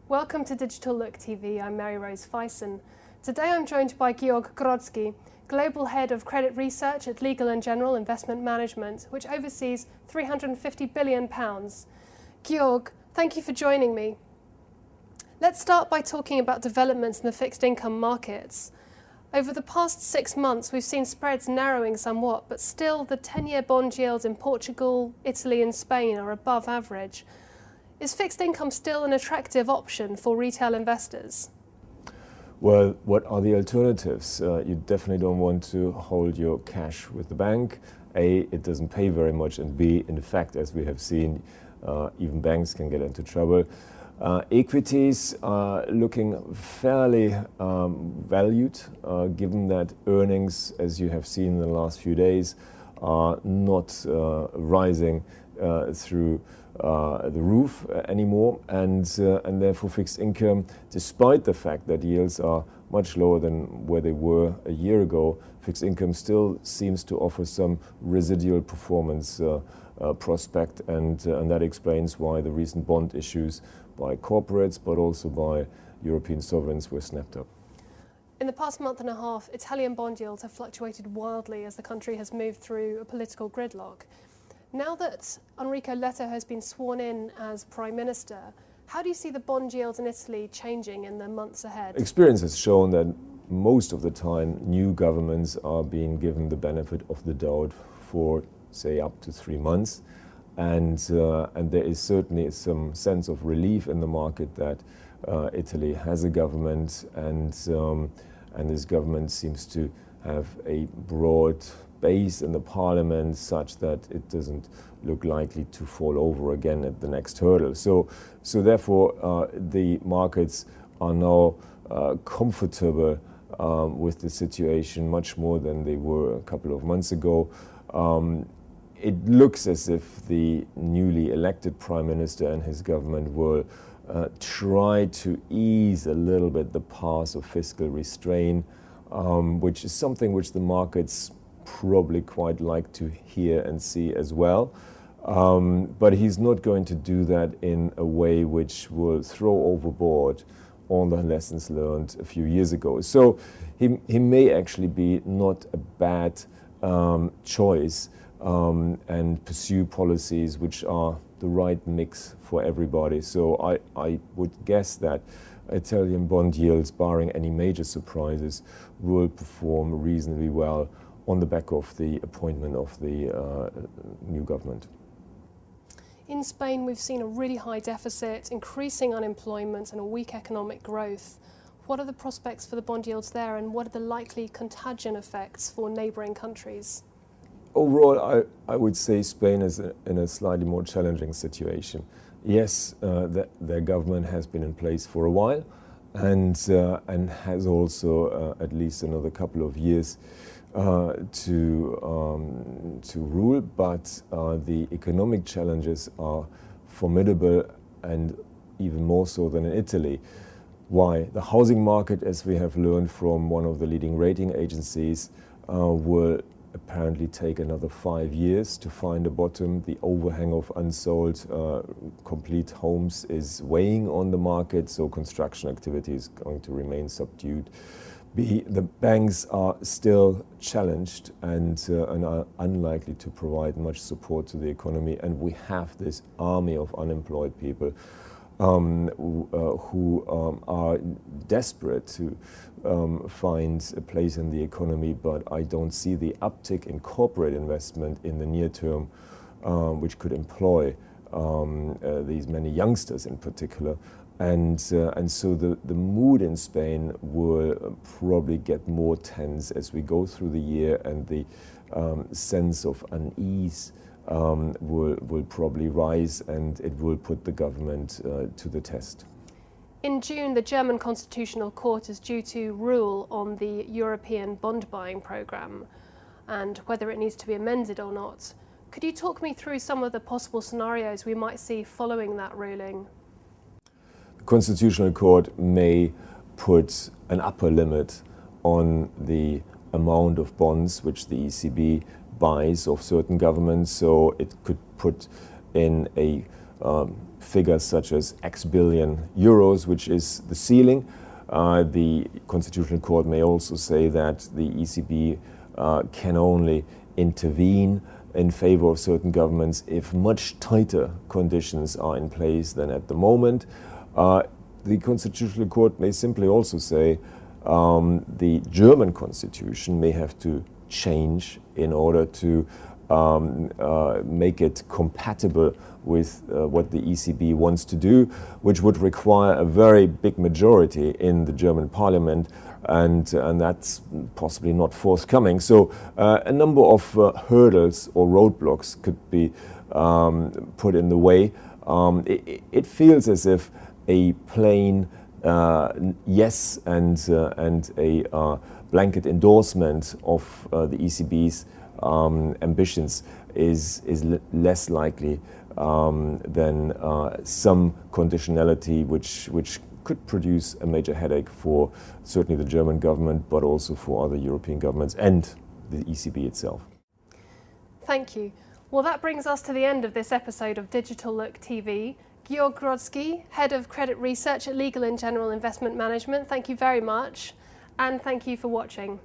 Welcome to Digital Look TV. I'm Mary Rose Fison. Today I'm joined by Georg Grodzki, Global Head of Credit Research at Legal & General Investment Management, which oversees £350 billion. Georg, thank you for joining me. Let's start by talking about developments in the fixed income markets. Over the past 6 months, we've seen spreads narrowing somewhat, but still the 10-year bond yields in Portugal, Italy and Spain are above average. Is fixed income still an attractive option for retail investors? Well, what are the alternatives? You definitely don't want to hold your cash with the bank. A, it doesn't pay very much, and B, in fact, as we have seen, even banks can get into trouble. Equities are looking fairly valued, given that earnings, as you have seen in the last few days, are not rising through the roof anymore, and therefore fixed income, despite the fact that yields are much lower than where they were a year ago, fixed income still seems to offer some residual performance prospect, and that explains why the recent bond issues by corporates but also by European sovereigns were snapped up. In the past month and a half, Italian bond yields have fluctuated wildly as the country has moved through a political gridlock. Now that Enrico Letta has been sworn in as Prime Minister, how do you see the bond yields in Italy changing in the months ahead? Experience has shown that most of the time new governments are being given the benefit of the doubt for, say, up to 3 months. And there is certainly some sense of relief in the market that Italy has a government, and this government seems to have a broad base in the parliament such that it doesn't look likely to fall over again at the next hurdle. So therefore the markets are now comfortable with the situation much more than they were a couple of months ago. It looks as if the newly elected Prime Minister and his government will try to ease a little bit the path of fiscal restraint, which is something which the markets probably quite like to hear and see as well. But he's not going to do that in a way which will throw overboard all the lessons learned a few years ago. So he may actually be not a bad choice and pursue policies which are the right mix for everybody. So I would guess that Italian bond yields, barring any major surprises, will perform reasonably well on the back of the appointment of the new government. In Spain, we've seen a really high deficit, increasing unemployment and a weak economic growth. What are the prospects for the bond yields there, and what are the likely contagion effects for neighbouring countries? Overall, I would say Spain is in a slightly more challenging situation. Yes, their government has been in place for a while, and has also at least another couple of years to rule, but the economic challenges are formidable, and even more so than in Italy. Why? The housing market, as we have learned from one of the leading rating agencies, will apparently take another 5 years to find a bottom. The overhang of unsold complete homes is weighing on the market, so construction activity is going to remain subdued. B, the banks are still challenged and are unlikely to provide much support to the economy, and we have this army of unemployed people who are desperate to find a place in the economy, but I don't see the uptick in corporate investment in the near term, which could employ these many youngsters in particular. And so the mood in Spain will probably get more tense as we go through the year, and the sense of unease will probably rise, and it will put the government to the test. In June, the German Constitutional Court is due to rule on the European bond buying programme and whether it needs to be amended or not. Could you talk me through some of the possible scenarios we might see following that ruling? The Constitutional Court may put an upper limit on the amount of bonds which the ECB buys of certain governments, so it could put in a figures such as X billion euros, which is the ceiling. The Constitutional Court may also say that the ECB can only intervene in favor of certain governments if much tighter conditions are in place than at the moment. The Constitutional Court may simply also say the German constitution may have to change in order to make it compatible with what the ECB wants to do, which would require a very big majority in the German parliament, and that's possibly not forthcoming. So a number of hurdles or roadblocks could be put in the way. It feels as if a plain yes and a blanket endorsement of the ECB's ambitions is less likely than some conditionality which could produce a major headache for certainly the German government, but also for other European governments and the ECB itself. Thank you. Well, that brings us to the end of this episode of Digital Look TV. Georg Grodzki, Head of Credit Research at Legal & General Investment Management, thank you very much, and thank you for watching.